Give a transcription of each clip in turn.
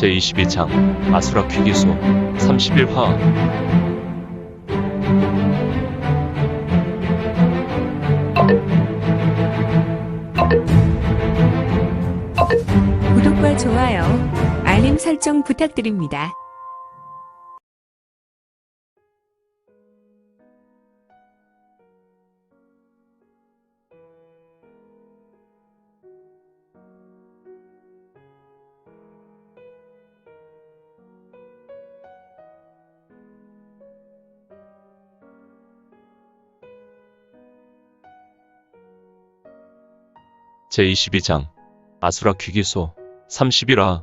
제22장 아수라 퀴기소 31화. 구독과 좋아요, 알림 설정 부탁드립니다. 제22장 아수라 퀴기소 31화.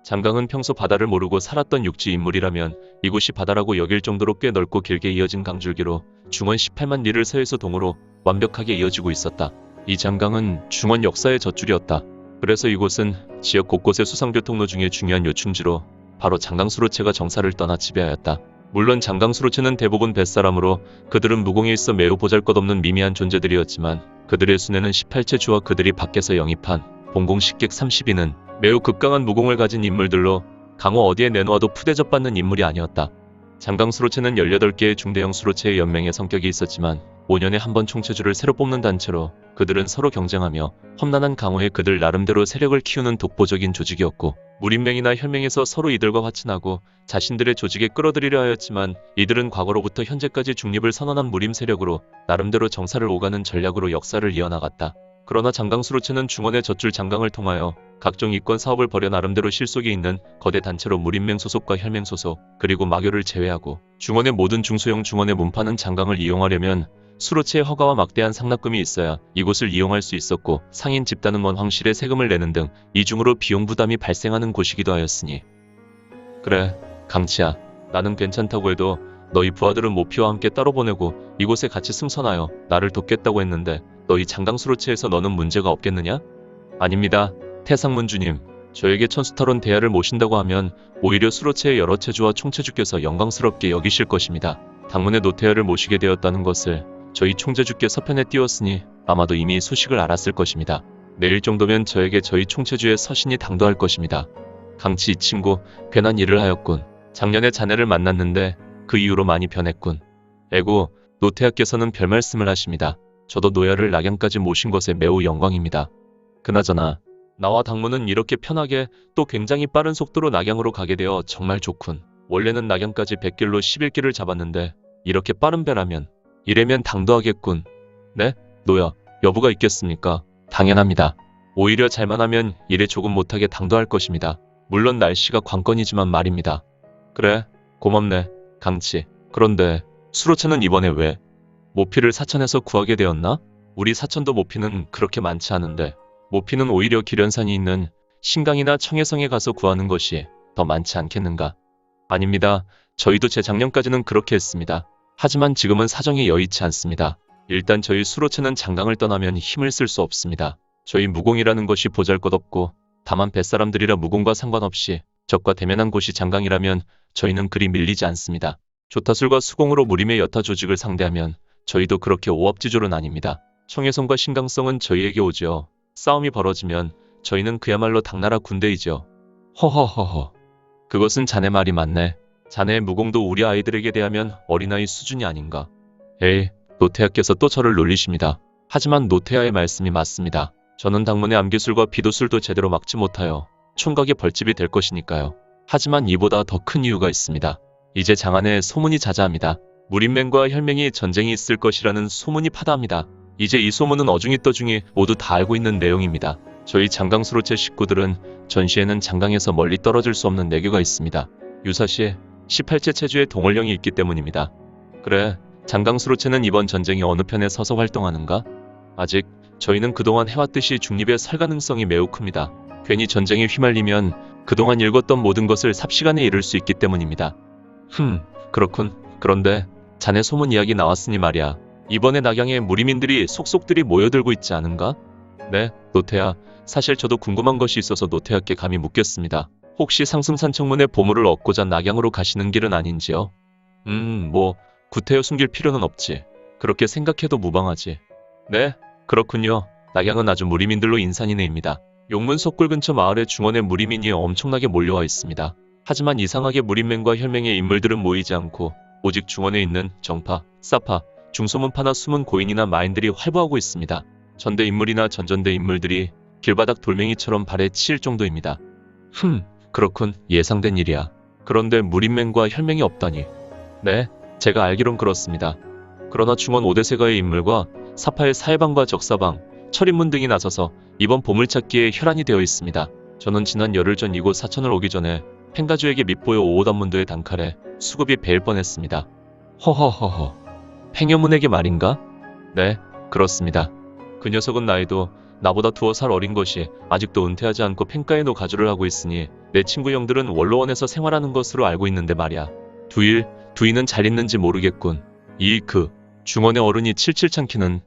장강은 평소 바다를 모르고 살았던 육지 인물이라면 이곳이 바다라고 여길 정도로 꽤 넓고 길게 이어진 강줄기로 중원 18만 리를 서에서 동으로 완벽하게 이어지고 있었다. 이 장강은 중원 역사의 젖줄이었다. 그래서 이곳은 지역 곳곳의 수상교통로 중에 중요한 요충지로 바로 장강수로체가 정사를 떠나 지배하였다. 물론 장강수로체는 대부분 뱃사람으로 그들은 무공에 있어 매우 보잘것없는 미미한 존재들이었지만 그들의 순회는 18체 주와 그들이 밖에서 영입한 봉공 식객 30인은 매우 극강한 무공을 가진 인물들로 강호 어디에 내놓아도 푸대접받는 인물이 아니었다. 장강수로체는 18개의 중대형 수로체의 연맹의 성격이 있었지만 5년에 한 번 총체주를 새로 뽑는 단체로 그들은 서로 경쟁하며 험난한 강호에 그들 나름대로 세력을 키우는 독보적인 조직이었고 무림맹이나 혈맹에서 서로 이들과 화친하고 자신들의 조직에 끌어들이려 하였지만 이들은 과거로부터 현재까지 중립을 선언한 무림 세력으로 나름대로 정사를 오가는 전략으로 역사를 이어나갔다. 그러나 장강수로체는 중원의 젖줄 장강을 통하여 각종 이권 사업을 벌여 나름대로 실속이 있는 거대 단체로 무림맹 소속과 혈맹 소속 그리고 마교를 제외하고 중원의 모든 중소형 중원의 문파는 장강을 이용하려면 수로체의 허가와 막대한 상납금이 있어야 이곳을 이용할 수 있었고 상인 집단은 먼 황실에 세금을 내는 등 이중으로 비용 부담이 발생하는 곳이기도 하였으니. 그래, 강치야. 나는 괜찮다고 해도 너희 부하들은 모피와 함께 따로 보내고 이곳에 같이 승선하여 나를 돕겠다고 했는데 너희 장강수로체에서 너는 문제가 없겠느냐? 아닙니다. 태상문주님. 저에게 천수탈원 대야를 모신다고 하면 오히려 수로체의 여러 체주와 총체주께서 영광스럽게 여기실 것입니다. 당문의 노태하를 모시게 되었다는 것을 저희 총재주께 서편에 띄웠으니 아마도 이미 소식을 알았을 것입니다. 내일 정도면 저에게 저희 총체주의 서신이 당도할 것입니다. 강치 이 친구 괜한 일을 하였군. 작년에 자네를 만났는데 그 이후로 많이 변했군. 에고 노태하께서는 별말씀을 하십니다. 저도 노야를 낙양까지 모신 것에 매우 영광입니다. 그나저나 나와 당무는 이렇게 편하게 또 굉장히 빠른 속도로 낙양으로 가게 되어 정말 좋군. 원래는 낙양까지 100길로 11길을 잡았는데 이렇게 빠른 배라면 이래면 당도하겠군. 네? 노야, 여부가 있겠습니까? 당연합니다. 오히려 잘만 하면 일에 조금 못하게 당도할 것입니다. 물론 날씨가 관건이지만 말입니다. 그래, 고맙네, 강치. 그런데 수로체는 이번에 왜 모피를 사천에서 구하게 되었나? 우리 사천도 모피는 그렇게 많지 않은데 모피는 오히려 기련산이 있는 신강이나 청해성에 가서 구하는 것이 더 많지 않겠는가? 아닙니다. 저희도 재작년까지는 그렇게 했습니다. 하지만 지금은 사정이 여의치 않습니다. 일단 저희 수로체는 장강을 떠나면 힘을 쓸 수 없습니다. 저희 무공이라는 것이 보잘것없고 다만 뱃사람들이라 무공과 상관없이 적과 대면한 곳이 장강이라면 저희는 그리 밀리지 않습니다. 조타술과 수공으로 무림의 여타 조직을 상대하면 저희도 그렇게 오업지졸은 아닙니다. 청해성과 신강성은 저희에게 오죠. 싸움이 벌어지면 저희는 그야말로 당나라 군대이죠. 허허허허. 그것은 자네 말이 맞네. 자네의 무공도 우리 아이들에게 대하면 어린아이 수준이 아닌가. 에이, 노태하께서 또 저를 놀리십니다. 하지만 노태하의 말씀이 맞습니다. 저는 당문의 암기술과 비도술도 제대로 막지 못하여 총각의 벌집이 될 것이니까요. 하지만 이보다 더 큰 이유가 있습니다. 이제 장안에 소문이 자자합니다. 무림맹과 혈맹이 전쟁이 있을 것이라는 소문이 파다합니다. 이제 이 소문은 어중이 떠중이 모두 다 알고 있는 내용입니다. 저희 장강수로체 식구들은 전시에는 장강에서 멀리 떨어질 수 없는 내교가 있습니다. 유사시 18체 체주의 동월령이 있기 때문입니다. 그래, 장강수로체는 이번 전쟁이 어느 편에 서서 활동하는가? 아직 저희는 그동안 해왔듯이 중립에 설 가능성이 매우 큽니다. 괜히 전쟁에 휘말리면 그동안 읽었던 모든 것을 삽시간에 잃을 수 있기 때문입니다. 그렇군. 그런데 자네 소문 이야기 나왔으니 말이야. 이번에 낙양에 무림인들이 속속들이 모여들고 있지 않은가? 네, 노태하. 사실 저도 궁금한 것이 있어서 노태하께 감히 묻겠습니다. 혹시 상승산청문의 보물을 얻고자 낙양으로 가시는 길은 아닌지요? 뭐 구태여 숨길 필요는 없지. 그렇게 생각해도 무방하지. 네, 그렇군요. 낙양은 아주 무림인들로 인산이네입니다. 용문석굴 근처 마을의 중원에 무리민이 엄청나게 몰려와 있습니다. 하지만 이상하게 무림맨과 혈맹의 인물들은 모이지 않고 오직 중원에 있는 정파, 사파, 중소문파나 숨은 고인이나 마인들이 활보하고 있습니다. 전대 인물이나 전전대 인물들이 길바닥 돌멩이처럼 발에 치일 정도입니다. 그렇군. 예상된 일이야. 그런데 무림맨과 혈맹이 없다니. 네, 제가 알기론 그렇습니다. 그러나 중원 5대세가의 인물과 사파의 사해방과 적사방, 철인문 등이 나서서 이번 보물찾기에 혈안이 되어 있습니다. 저는 지난 열흘 전 이곳 사천을 오기 전에 팽가주에게 밑보여 오오단문도의 단칼에 수급이 베일 뻔했습니다. 허허허허. 팽여문에게 말인가? 네, 그렇습니다. 그 녀석은 나이도 나보다 2살 어린 것이 아직도 은퇴하지 않고 팽가의 노가주를 하고 있으니 내 친구 형들은 원로원에서 생활하는 것으로 알고 있는데 말이야. 두이는 잘 있는지 모르겠군. 중원의 어른이 칠칠 참키는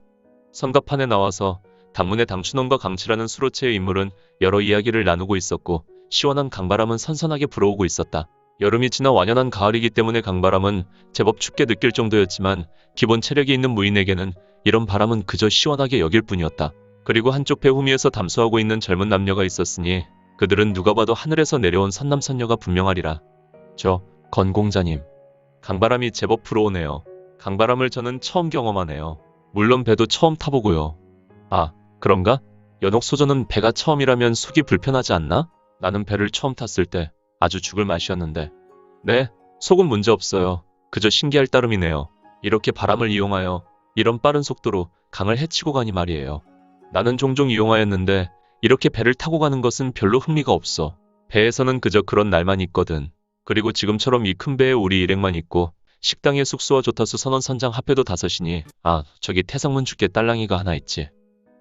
성가판에 나와서 당문의 당춘원과 강치라는 수로체의 인물은 여러 이야기를 나누고 있었고 시원한 강바람은 선선하게 불어오고 있었다. 여름이 지나 완연한 가을이기 때문에 강바람은 제법 춥게 느낄 정도였지만 기본 체력이 있는 무인에게는 이런 바람은 그저 시원하게 여길 뿐이었다. 그리고 한쪽 배 후미에서 담수하고 있는 젊은 남녀가 있었으니 그들은 누가 봐도 하늘에서 내려온 선남선녀가 분명하리라. 건공자님. 강바람이 제법 불어오네요. 강바람을 저는 처음 경험하네요. 물론 배도 처음 타보고요. 아, 그런가? 연옥소저는 배가 처음이라면 속이 불편하지 않나? 나는 배를 처음 탔을 때 아주 죽을 맛이었는데. 네, 속은 문제 없어요. 그저 신기할 따름이네요. 이렇게 바람을 이용하여 이런 빠른 속도로 강을 헤치고 가니 말이에요. 나는 종종 이용하였는데 이렇게 배를 타고 가는 것은 별로 흥미가 없어. 배에서는 그저 그런 날만 있거든. 그리고 지금처럼 이 큰 배에 우리 일행만 있고 식당에 숙소와 조타수 선원 선장 합해도 5이니 저기 태상문 주께 딸랑이가 하나 있지.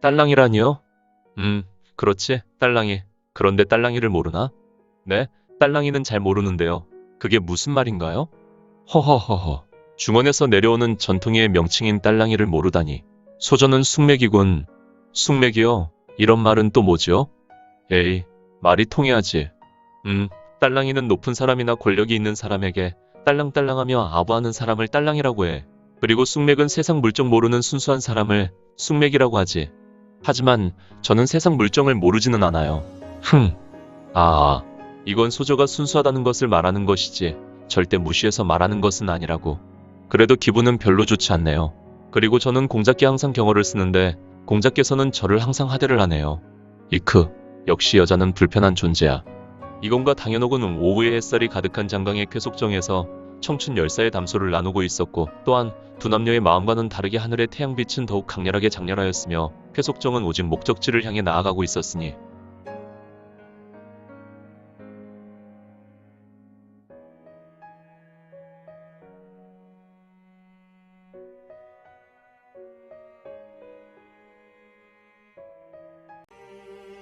딸랑이라니요? 그렇지, 딸랑이. 그런데 딸랑이를 모르나? 네, 딸랑이는 잘 모르는데요. 그게 무슨 말인가요? 허허허허. 중원에서 내려오는 전통의 명칭인 딸랑이를 모르다니. 소저는 숙맥이군. 숙맥이요? 이런 말은 또 뭐지요? 에이, 말이 통해야지. 딸랑이는 높은 사람이나 권력이 있는 사람에게 딸랑딸랑하며 아부하는 사람을 딸랑이라고 해. 그리고 숙맥은 세상 물정 모르는 순수한 사람을 숙맥이라고 하지. 하지만 저는 세상 물정을 모르지는 않아요. 이건 소저가 순수하다는 것을 말하는 것이지 절대 무시해서 말하는 것은 아니라고. 그래도 기분은 별로 좋지 않네요. 그리고 저는 공자께 항상 경어를 쓰는데 공자께서는 저를 항상 하대를 하네요. 역시 여자는 불편한 존재야. 이공과 당연옥은 오후에 햇살이 가득한 장강의 쾌속정에서 청춘 10사의 담소를 나누고 있었고 또한 두 남녀의 마음과는 다르게 하늘의 태양빛은 더욱 강렬하게 장렬하였으며 쾌속정은 오직 목적지를 향해 나아가고 있었으니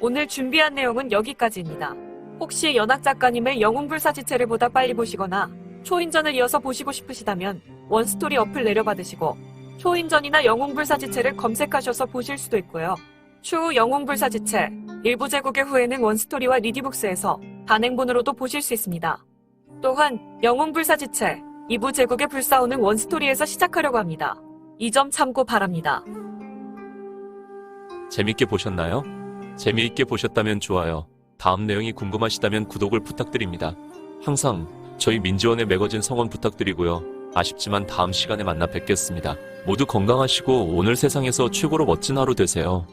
오늘 준비한 내용은 여기까지입니다. 혹시 연학 작가님의 영웅불사지체를 보다 빨리 보시거나 초인전을 이어서 보시고 싶으시다면 원스토리 어플 내려받으시고 초인전이나 영웅불사지체를 검색하셔서 보실 수도 있고요. 추후 영웅불사지체 일부 재국의 후에는 원스토리와 리디북스에서 단행본으로도 보실 수 있습니다. 또한 영웅불사지체 2부 재국의 불사오는 원스토리에서 시작하려고 합니다. 이 점 참고 바랍니다. 재밌게 보셨나요? 재미있게 보셨다면 좋아요. 다음 내용이 궁금하시다면 구독을 부탁드립니다. 항상 저희 민지원의 매거진 성원 부탁드리고요. 아쉽지만 다음 시간에 만나 뵙겠습니다. 모두 건강하시고 오늘 세상에서 최고로 멋진 하루 되세요.